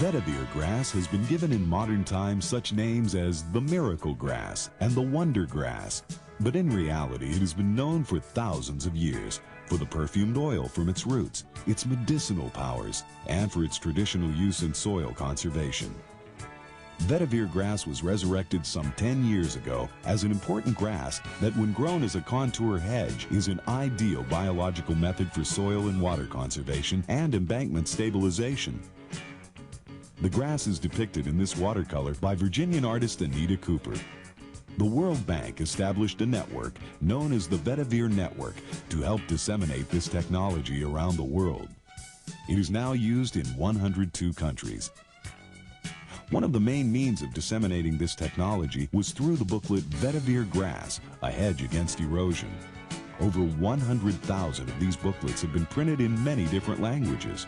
Vetiver grass has been given in modern times such names as the miracle grass and the wonder grass, but in reality it has been known for thousands of years for the perfumed oil from its roots, its medicinal powers, and for its traditional use in soil conservation. Vetiver grass was resurrected some 10 years ago as an important grass that, when grown as a contour hedge, is an ideal biological method for soil and water conservation and embankment stabilization. The grass is depicted in this watercolor by Virginian artist Anita Cooper. The World Bank established a network known as the Vetiver Network to help disseminate this technology around the world. It is now used in 102 countries. One of the main means of disseminating this technology was through the booklet Vetiver Grass, A Hedge Against Erosion. Over 100,000 of these booklets have been printed in many different languages.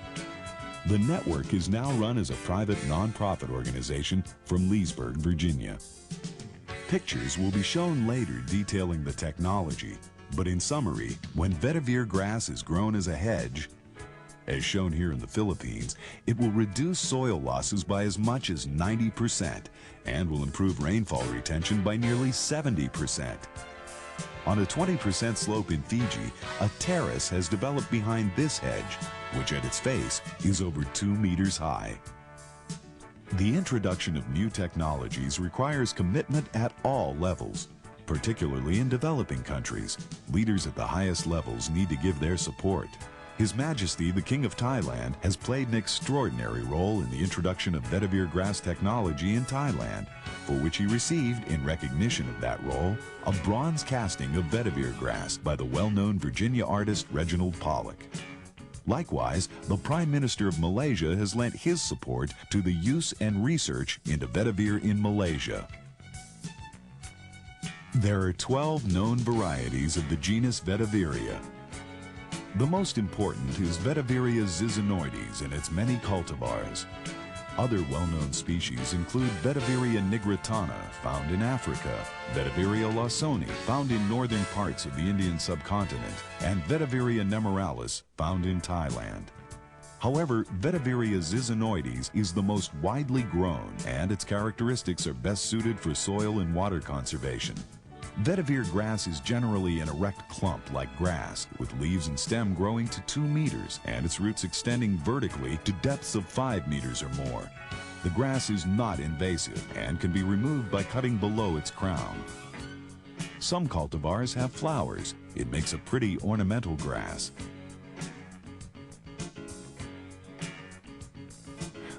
The network is now run as a private nonprofit organization from Leesburg, Virginia. Pictures will be shown later detailing the technology, but in summary, when Vetiver grass is grown as a hedge, as shown here in the Philippines, it will reduce soil losses by as much as 90% and will improve rainfall retention by nearly 70%. On a 20% slope in Fiji, a terrace has developed behind this hedge, which at its face is over 2 meters high. The introduction of new technologies requires commitment at all levels, particularly in developing countries. Leaders at the highest levels need to give their support. His Majesty, the King of Thailand, has played an extraordinary role in the introduction of Vetiver grass technology in Thailand, for which he received, in recognition of that role, a bronze casting of Vetiver grass by the well-known Virginia artist Reginald Pollock. Likewise, the Prime Minister of Malaysia has lent his support to the use and research into Vetiver in Malaysia. There are 12 known varieties of the genus Vetiveria. The most important is Vetiveria zizanoides and its many cultivars. Other well-known species include Vetiveria nigritana, found in Africa, Vetiveria lawsoni, found in northern parts of the Indian subcontinent, and Vetiveria nemoralis, found in Thailand. However, Vetiveria zizanoides is the most widely grown, and its characteristics are best suited for soil and water conservation. Vetiver grass is generally an erect clump like grass, with leaves and stem growing to 2 meters and its roots extending vertically to depths of 5 meters or more. The grass is not invasive and can be removed by cutting below its crown. Some cultivars have flowers. It makes a pretty ornamental grass.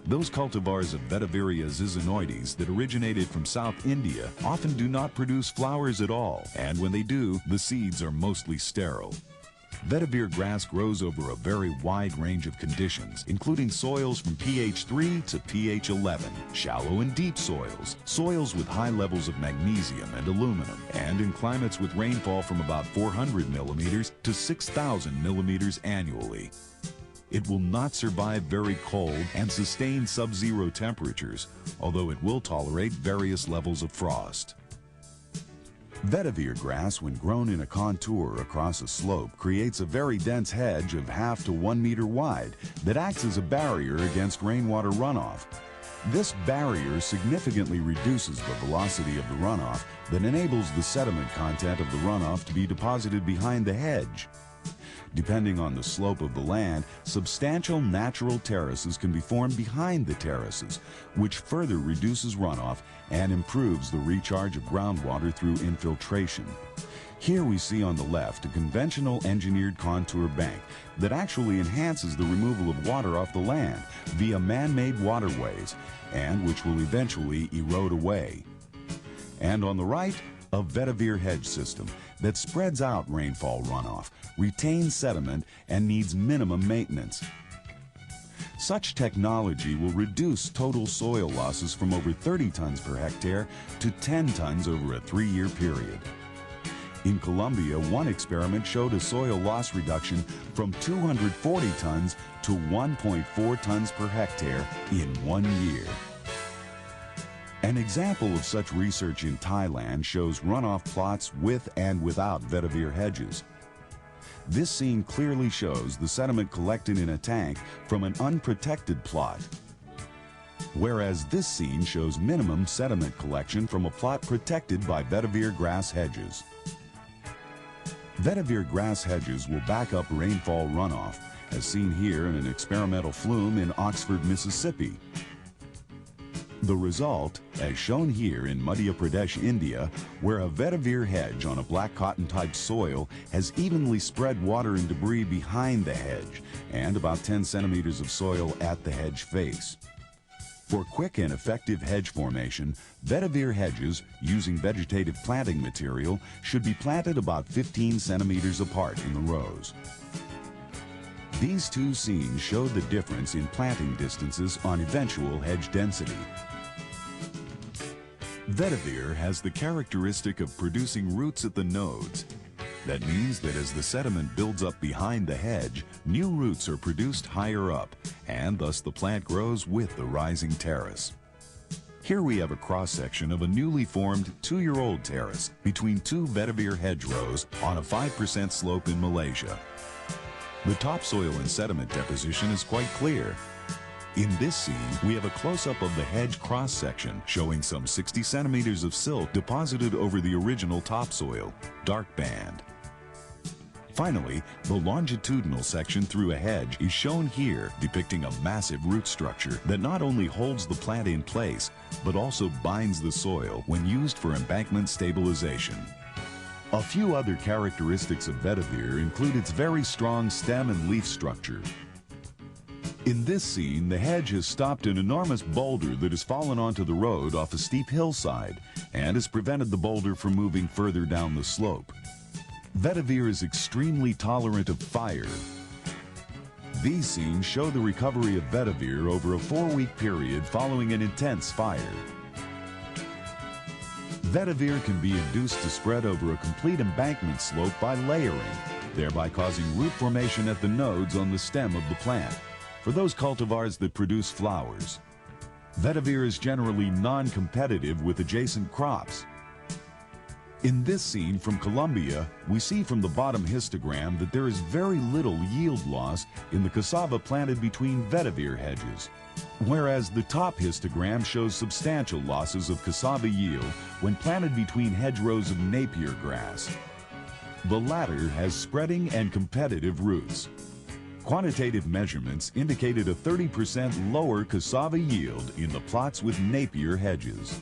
Those cultivars of Vetiveria zizanoides that originated from South India often do not produce flowers at all, and when they do, the seeds are mostly sterile. Vetiver grass grows over a very wide range of conditions, including soils from pH 3 to pH 11, shallow and deep soils, soils with high levels of magnesium and aluminum, and in climates with rainfall from about 400 millimeters to 6,000 millimeters annually. It will not survive very cold and sustain sub-zero temperatures, although it will tolerate various levels of frost. Vetiver grass, when grown in a contour across a slope, creates a very dense hedge of half to 1 meter wide that acts as a barrier against rainwater runoff. This barrier significantly reduces the velocity of the runoff that enables the sediment content of the runoff to be deposited behind the hedge. Depending on the slope of the land, substantial natural terraces can be formed behind the terraces, which further reduces runoff and improves the recharge of groundwater through infiltration. Here we see on the left a conventional engineered contour bank that actually enhances the removal of water off the land via man-made waterways, and which will eventually erode away. And on the right, a Vetiver hedge system that spreads out rainfall runoff, retains sediment, and needs minimum maintenance. Such technology will reduce total soil losses from over 30 tons per hectare to 10 tons over a 3-year period. In Colombia, one experiment showed a soil loss reduction from 240 tons to 1.4 tons per hectare in 1 year. An example of such research in Thailand shows runoff plots with and without Vetiver hedges. This scene clearly shows the sediment collected in a tank from an unprotected plot. whereas this scene shows minimum sediment collection from a plot protected by vetiver grass hedges. Vetiver grass hedges will back up rainfall runoff, as seen here in an experimental flume in Oxford, Mississippi. The result, as shown here in Madhya Pradesh, India, where a vetiver hedge on a black cotton type soil has evenly spread water and debris behind the hedge and about 10 centimeters of soil at the hedge face. For quick and effective hedge formation, vetiver hedges using vegetative planting material should be planted about 15 centimeters apart in the rows. These two scenes show the difference in planting distances on eventual hedge density. Vetiver has the characteristic of producing roots at the nodes. That means that as the sediment builds up behind the hedge, new roots are produced higher up, and thus the plant grows with the rising terrace. Here we have a cross-section of a newly formed 2-year-old terrace between two vetiver hedgerows on a 5% slope in Malaysia. The topsoil and sediment deposition is quite clear. In this scene, we have a close-up of the hedge cross-section showing some 60 centimeters of silt deposited over the original topsoil, dark band. Finally, the longitudinal section through a hedge is shown here, depicting a massive root structure that not only holds the plant in place, but also binds the soil when used for embankment stabilization. A few other characteristics of vetiver include its very strong stem and leaf structure. In this scene, the hedge has stopped an enormous boulder that has fallen onto the road off a steep hillside and has prevented the boulder from moving further down the slope. Vetiver is extremely tolerant of fire. These scenes show the recovery of vetiver over a 4-week period following an intense fire. Vetiver can be induced to spread over a complete embankment slope by layering, thereby causing root formation at the nodes on the stem of the plant. For those cultivars that produce flowers, vetiver is generally non-competitive with adjacent crops. In this scene from Colombia, we see from the bottom histogram that there is very little yield loss in the cassava planted between vetiver hedges, whereas the top histogram shows substantial losses of cassava yield when planted between hedgerows of Napier grass. The latter has spreading and competitive roots. Quantitative measurements indicated a 30% lower cassava yield in the plots with Napier hedges.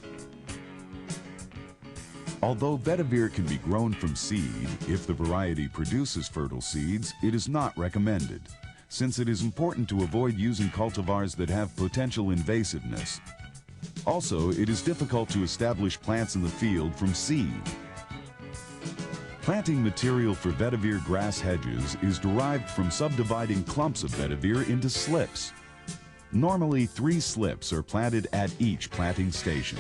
Although vetiver can be grown from seed, if the variety produces fertile seeds, it is not recommended, since it is important to avoid using cultivars that have potential invasiveness. Also, it is difficult to establish plants in the field from seed. Planting material for vetiver grass hedges is derived from subdividing clumps of vetiver into slips. Normally, 3 slips are planted at each planting station.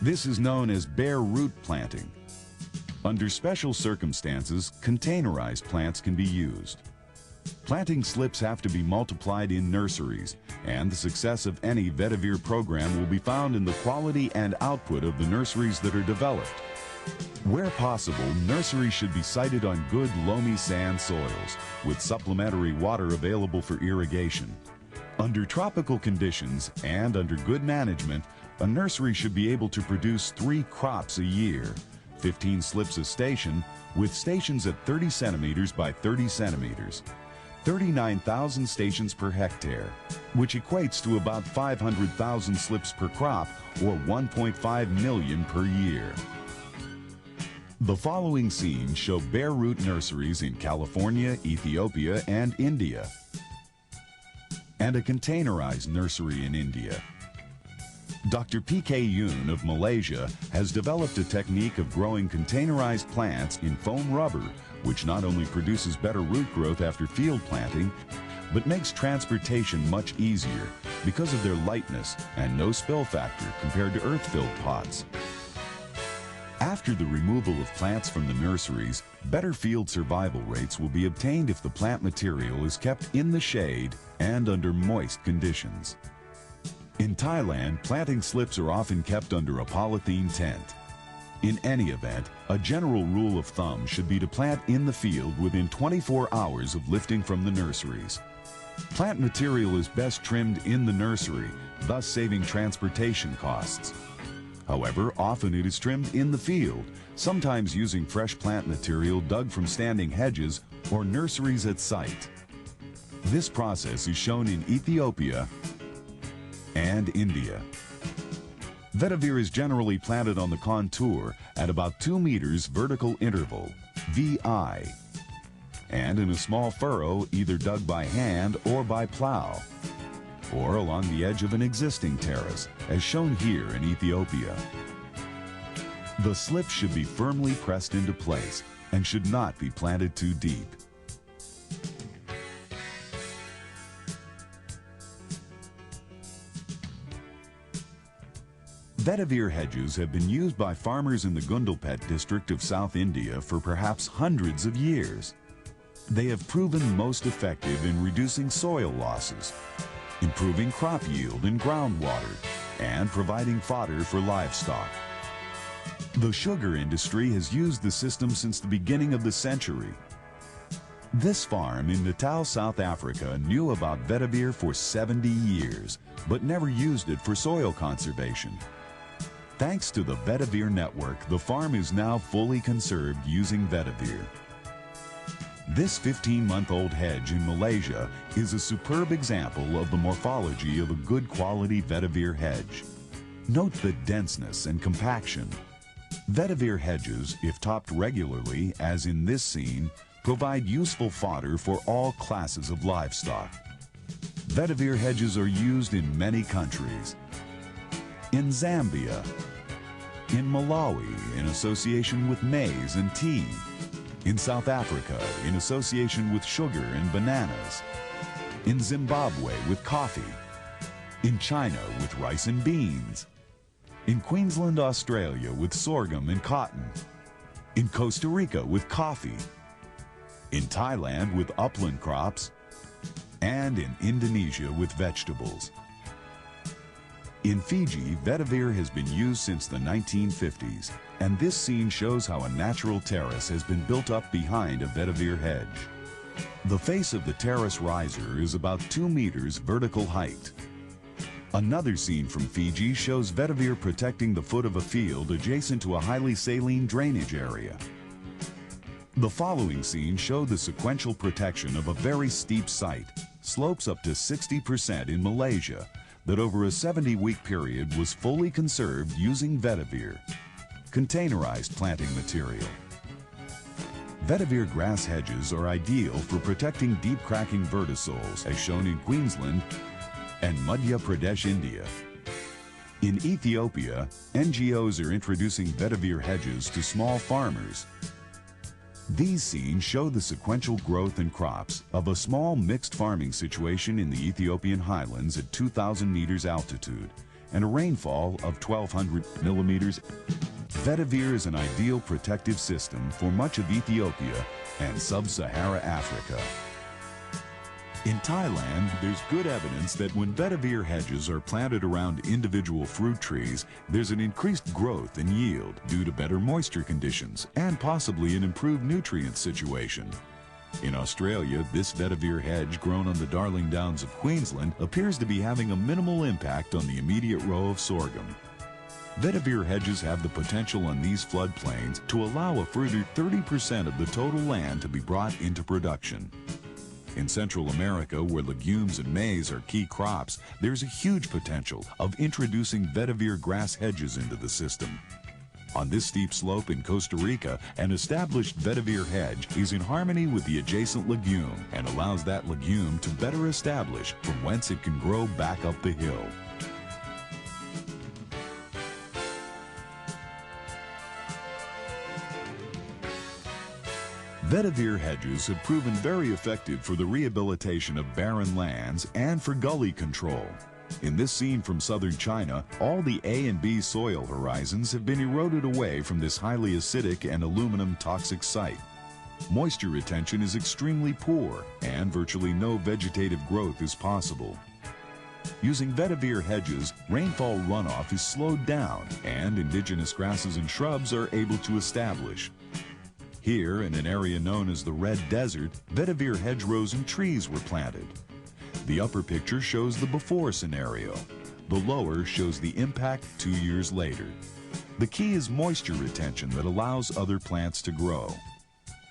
This is known as bare root planting. Under special circumstances, containerized plants can be used. Planting slips have to be multiplied in nurseries, and the success of any vetiver program will be found in the quality and output of the nurseries that are developed. Where possible, nurseries should be sited on good loamy sand soils, with supplementary water available for irrigation. Under tropical conditions and under good management, a nursery should be able to produce 3 crops a year, 15 slips a station, with stations at 30 centimeters by 30 centimeters, 39,000 stations per hectare, which equates to about 500,000 slips per crop, or 1.5 million per year. The following scenes show bare root nurseries in California, Ethiopia, and India, and a containerized nursery in India. Dr. P.K. Yoon of Malaysia has developed a technique of growing containerized plants in foam rubber, which not only produces better root growth after field planting, but makes transportation much easier because of their lightness and no spill factor compared to earth-filled pots. After the removal of plants from the nurseries, better field survival rates will be obtained if the plant material is kept in the shade and under moist conditions. In Thailand, planting slips are often kept under a polythene tent. In any event, a general rule of thumb should be to plant in the field within 24 hours of lifting from the nurseries. Plant material is best trimmed in the nursery thus saving transportation costs. However, often it is trimmed in the field, sometimes using fresh plant material dug from standing hedges or nurseries at site. This process is shown in Ethiopia and India. Vetiver is generally planted on the contour at about 2 meters vertical interval, VI, and in a small furrow either dug by hand or by plow, or along the edge of an existing terrace, as shown here in Ethiopia. The slip should be firmly pressed into place and should not be planted too deep. Vetiver hedges have been used by farmers in the Gundalpet district of South India for perhaps hundreds of years. They have proven most effective in reducing soil losses, improving crop yield and groundwater, and providing fodder for livestock. The sugar industry has used the system since the beginning of the century. This farm in Natal, South Africa knew about Vetiver for 70 years, but never used it for soil conservation. Thanks to the Vetiver network, the farm is now fully conserved using Vetiver. This 15-month-old hedge in Malaysia is a superb example of the morphology of a good quality Vetiver hedge. Note the denseness and compaction. Vetiver hedges, if topped regularly, as in this scene, provide useful fodder for all classes of livestock. Vetiver hedges are used in many countries. In Zambia, in Malawi in association with maize and tea, in South Africa in association with sugar and bananas, in Zimbabwe with coffee, in China with rice and beans, in Queensland, Australia with sorghum and cotton, in Costa Rica with coffee, in Thailand with upland crops, and in Indonesia with vegetables. In Fiji, Vetiver has been used since the 1950s, and this scene shows how a natural terrace has been built up behind a Vetiver hedge. The face of the terrace riser is about 2 meters vertical height. Another scene from Fiji shows Vetiver protecting the foot of a field adjacent to a highly saline drainage area. The following scene showed the sequential protection of a very steep site, slopes up to 60% in Malaysia, that over a 70-week period was fully conserved using Vetiver, containerized planting material. Vetiver grass hedges are ideal for protecting deep cracking vertisols, as shown in Queensland and Madhya Pradesh, India. In Ethiopia, NGOs are introducing Vetiver hedges to small farmers. These scenes show the sequential growth and crops of a small mixed farming situation in the Ethiopian highlands at 2,000 meters altitude and a rainfall of 1,200 millimeters. Vetiver is an ideal protective system for much of Ethiopia and sub-Sahara Africa. In Thailand, there's good evidence that when Vetiver hedges are planted around individual fruit trees, there's an increased growth and yield due to better moisture conditions and possibly an improved nutrient situation. In Australia, this Vetiver hedge grown on the Darling Downs of Queensland appears to be having a minimal impact on the immediate row of sorghum. Vetiver hedges have the potential on these floodplains to allow a further 30% of the total land to be brought into production. In Central America, where legumes and maize are key crops, there's a huge potential of introducing Vetiver grass hedges into the system. On this steep slope in Costa Rica, an established Vetiver hedge is in harmony with the adjacent legume and allows that legume to better establish from whence it can grow back up the hill. Vetiver hedges have proven very effective for the rehabilitation of barren lands and for gully control. In this scene from southern China, all the A and B soil horizons have been eroded away from this highly acidic and aluminum toxic site. Moisture retention is extremely poor and virtually no vegetative growth is possible. Using Vetiver hedges, rainfall runoff is slowed down and indigenous grasses and shrubs are able to establish. Here, in an area known as the Red Desert, Vetiver hedgerows and trees were planted. The upper picture shows the before scenario. The lower shows the impact 2 years later. The key is moisture retention that allows other plants to grow.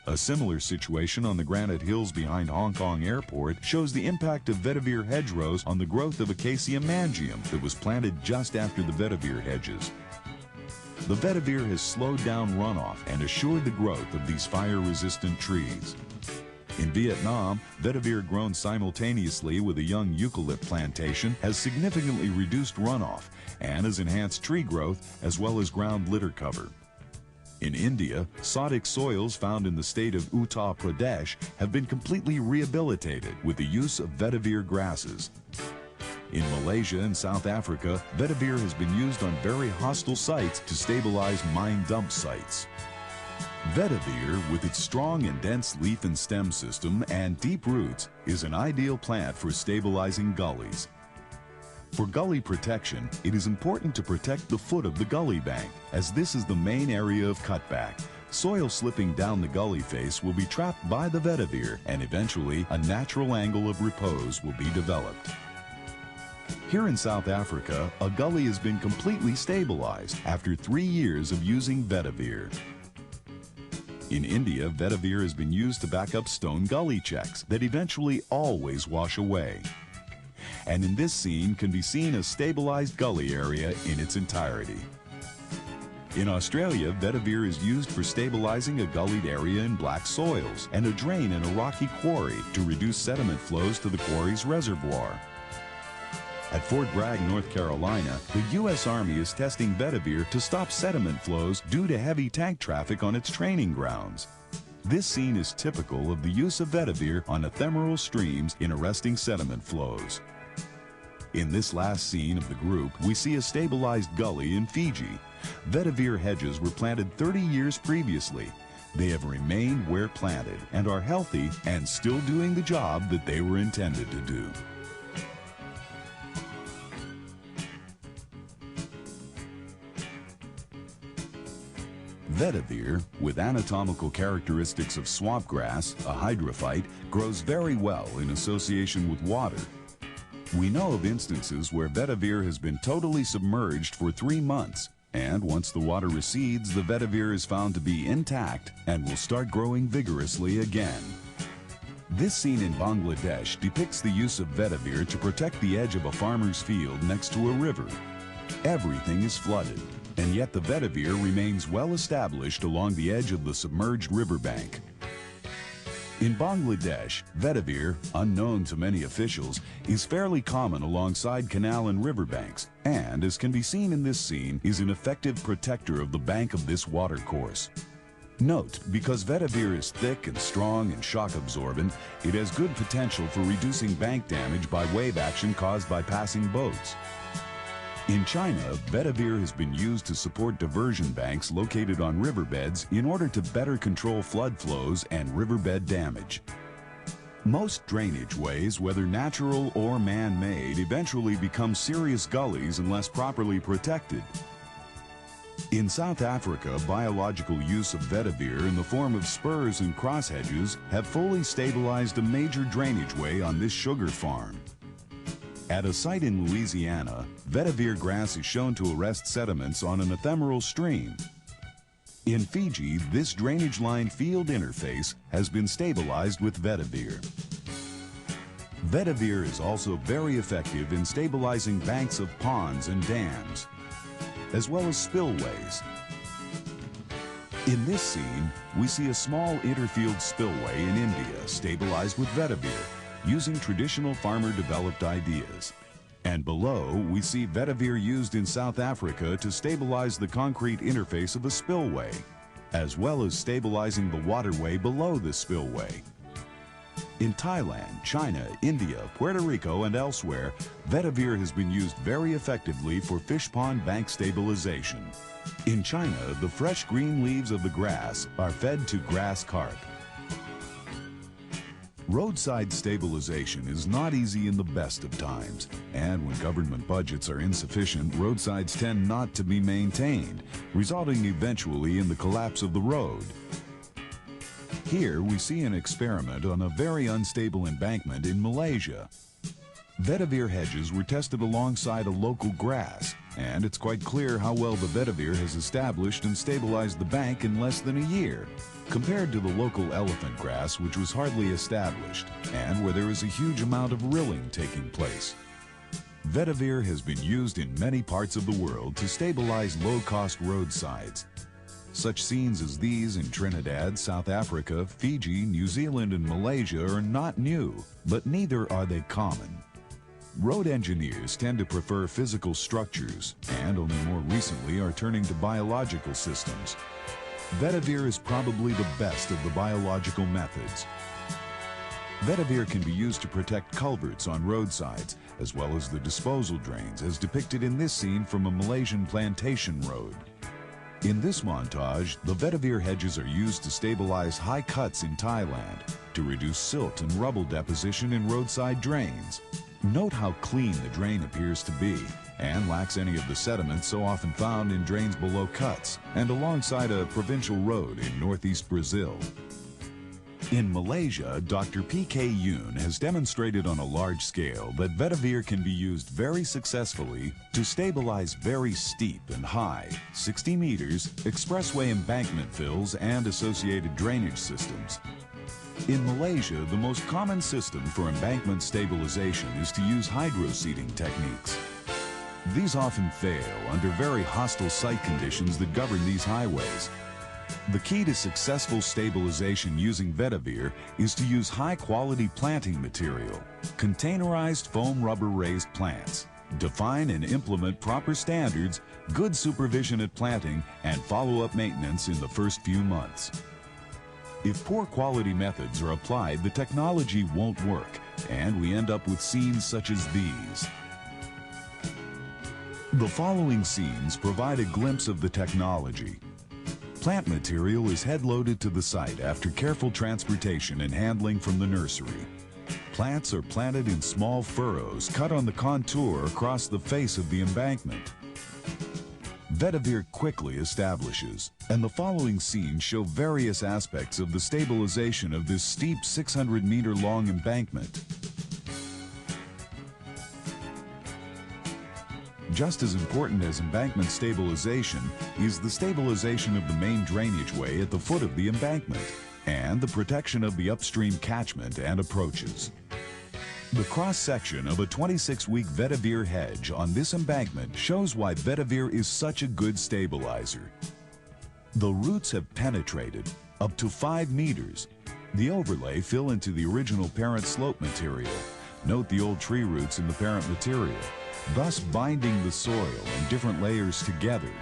A similar situation on the granite hills behind Hong Kong Airport shows the impact of vetiver hedgerows on the growth of Acacia mangium that was planted just after the vetiver hedges. The vetiver has slowed down runoff and assured the growth of these fire-resistant trees. In Vietnam, vetiver grown simultaneously with a young eucalypt plantation has significantly reduced runoff and has enhanced tree growth as well as ground litter cover. In India, sodic soils found in the state of Uttar Pradesh have been completely rehabilitated with the use of vetiver grasses. In Malaysia and South Africa, vetiver has been used on very hostile sites to stabilize mine dump sites. Vetiver, with its strong and dense leaf and stem system and deep roots, is an ideal plant for stabilizing gullies. For gully protection, it is important to protect the foot of the gully bank, as this is the main area of cutback. Soil slipping down the gully face will be trapped by the vetiver, and eventually a natural angle of repose will be developed. Here in South Africa, a gully has been completely stabilized after 3 years of using vetiver. In India, vetiver has been used to back up stone gully checks that eventually always wash away. And in this scene can be seen a stabilized gully area in its entirety. In Australia, vetiver is used for stabilizing a gullied area in black soils and a drain in a rocky quarry to reduce sediment flows to the quarry's reservoir. At Fort Bragg, North Carolina, the U.S. Army is testing vetiver to stop sediment flows due to heavy tank traffic on its training grounds. This scene is typical of the use of vetiver on ephemeral streams in arresting sediment flows. In this last scene of the group, we see a stabilized gully in Fiji. Vetiver hedges were planted 30 years previously. They have remained where planted and are healthy and still doing the job that they were intended to do. Vetiver, with anatomical characteristics of swamp grass, a hydrophyte, grows very well in association with water. We know of instances where vetiver has been totally submerged for 3 months, and once the water recedes, the vetiver is found to be intact and will start growing vigorously again. This scene in Bangladesh depicts the use of vetiver to protect the edge of a farmer's field next to a river. Everything is flooded, and yet the vetiver remains well established along the edge of the submerged riverbank. In Bangladesh, vetiver, unknown to many officials, is fairly common alongside canal and riverbanks, and, as can be seen in this scene, is an effective protector of the bank of this watercourse. Note, because vetiver is thick and strong and shock absorbent, it has good potential for reducing bank damage by wave action caused by passing boats. In China, vetiver has been used to support diversion banks located on riverbeds in order to better control flood flows and riverbed damage. Most drainage ways, whether natural or man-made, eventually become serious gullies unless properly protected. In South Africa, biological use of vetiver in the form of spurs and crosshedges have fully stabilized a major drainage way on this sugar farm. At a site in Louisiana, vetiver grass is shown to arrest sediments on an ephemeral stream. In Fiji, this drainage line field interface has been stabilized with vetiver. Vetiver is also very effective in stabilizing banks of ponds and dams, as well as spillways. In this scene, we see a small interfield spillway in India stabilized with vetiver, using traditional farmer-developed ideas. And below, we see vetiver used in South Africa to stabilize the concrete interface of a spillway, as well as stabilizing the waterway below the spillway. In Thailand, China, India, Puerto Rico, and elsewhere, vetiver has been used very effectively for fish pond bank stabilization. In China, the fresh green leaves of the grass are fed to grass carp. Roadside stabilization is not easy in the best of times, and when government budgets are insufficient, roadsides tend not to be maintained, resulting eventually in the collapse of the road. Here we see an experiment on a very unstable embankment in Malaysia. Vetiver hedges were tested alongside a local grass, and it's quite clear how well the vetiver has established and stabilized the bank in less than a year, compared to the local elephant grass, which was hardly established, and where there is a huge amount of rilling taking place. Vetiver has been used in many parts of the world to stabilize low-cost roadsides. Such scenes as these in Trinidad, South Africa, Fiji, New Zealand, and Malaysia are not new, but neither are they common. Road engineers tend to prefer physical structures, and only more recently are turning to biological systems. Vetiver is probably the best of the biological methods. Vetiver can be used to protect culverts on roadsides, as well as the disposal drains, as depicted in this scene from a Malaysian plantation road. In this montage, the vetiver hedges are used to stabilize high cuts in Thailand, to reduce silt and rubble deposition in roadside drains. Note how clean the drain appears to be, and lacks any of the sediment so often found in drains below cuts, and alongside a provincial road in northeast Brazil. In Malaysia, Dr. P.K. Yoon has demonstrated on a large scale that vetiver can be used very successfully to stabilize very steep and high, 60 meters, expressway embankment fills and associated drainage systems. In Malaysia, the most common system for embankment stabilization is to use hydroseeding techniques. These often fail under very hostile site conditions that govern these highways. The key to successful stabilization using vetiver is to use high-quality planting material, containerized foam rubber raised plants, define and implement proper standards, good supervision at planting, and follow-up maintenance in the first few months. If poor quality methods are applied, the technology won't work, and we end up with scenes such as these. The following scenes provide a glimpse of the technology. Plant material is head-loaded to the site after careful transportation and handling from the nursery. Plants are planted in small furrows cut on the contour across the face of the embankment. Vetiver quickly establishes, and the following scenes show various aspects of the stabilization of this steep 600-meter-long embankment. Just as important as embankment stabilization is the stabilization of the main drainage way at the foot of the embankment and the protection of the upstream catchment and approaches. The cross-section of a 26-week vetiver hedge on this embankment shows why vetiver is such a good stabilizer. The roots have penetrated up to 5 meters. The overlay fill into the original parent slope material. Note the old tree roots in the parent material, thus binding the soil and different layers together.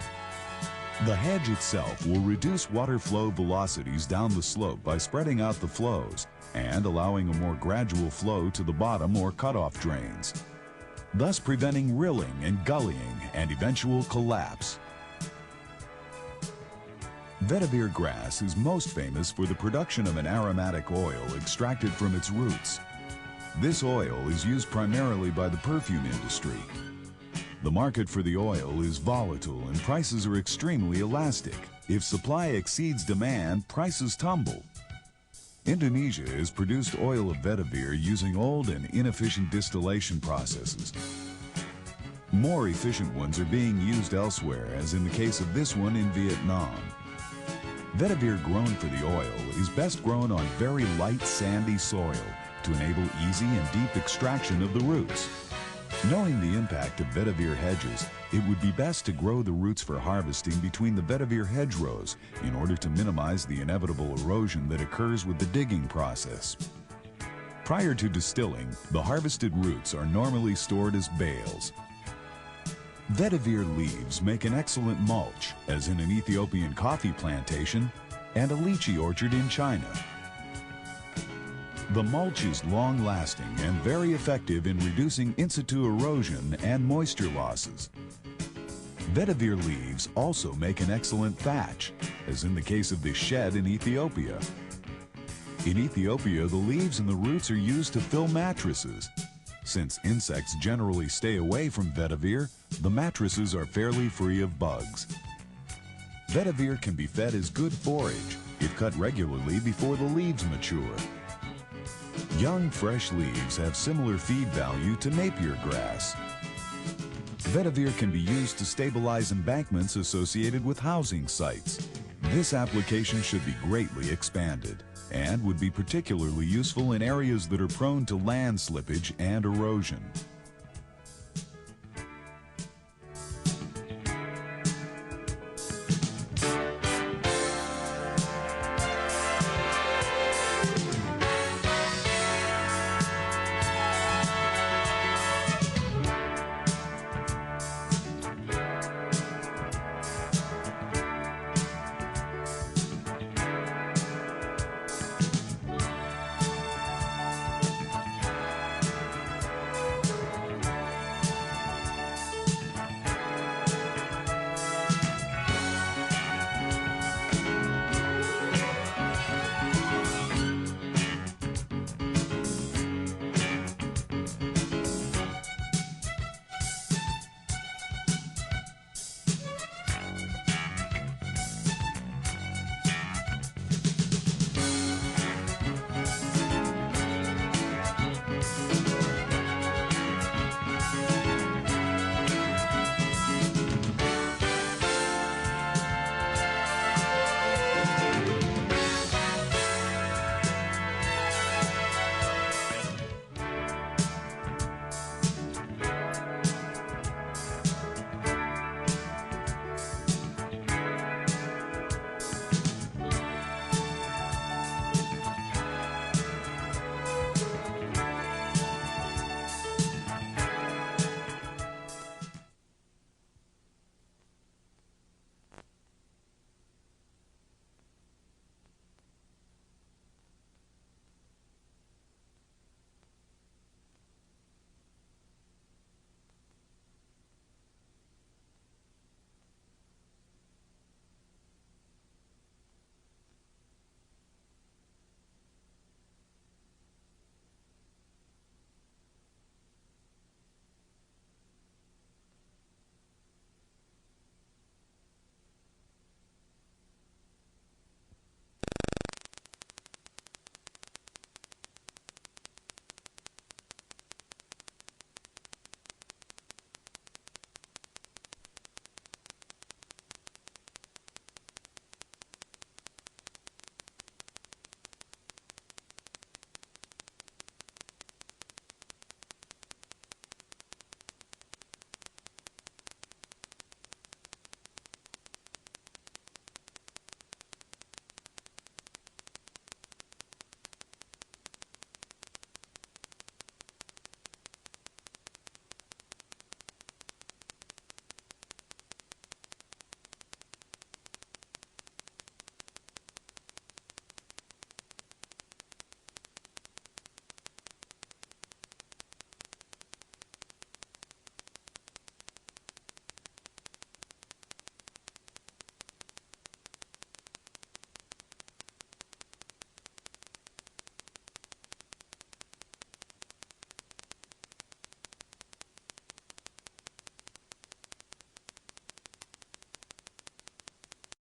The hedge itself will reduce water flow velocities down the slope by spreading out the flows and allowing a more gradual flow to the bottom or cutoff drains, thus preventing rilling and gullying and eventual collapse. Vetiver grass is most famous for the production of an aromatic oil extracted from its roots. This oil is used primarily by the perfume industry. The market for the oil is volatile and prices are extremely elastic. If supply exceeds demand, prices tumble. Indonesia has produced oil of vetiver using old and inefficient distillation processes. More efficient ones are being used elsewhere, as in the case of this one in Vietnam. Vetiver grown for the oil is best grown on very light sandy soil to enable easy and deep extraction of the roots. Knowing the impact of vetiver hedges, it would be best to grow the roots for harvesting between the vetiver hedgerows in order to minimize the inevitable erosion that occurs with the digging process. Prior to distilling, the harvested roots are normally stored as bales. Vetiver leaves make an excellent mulch, as in an Ethiopian coffee plantation and a lychee orchard in China. The mulch is long-lasting and very effective in reducing in-situ erosion and moisture losses. Vetiver leaves also make an excellent thatch, as in the case of this shed in Ethiopia. In Ethiopia, the leaves and the roots are used to fill mattresses. Since insects generally stay away from vetiver, the mattresses are fairly free of bugs. Vetiver can be fed as good forage if cut regularly before the leaves mature. Young, fresh leaves have similar feed value to Napier grass. Vetiver can be used to stabilize embankments associated with housing sites. This application should be greatly expanded and would be particularly useful in areas that are prone to land slippage and erosion.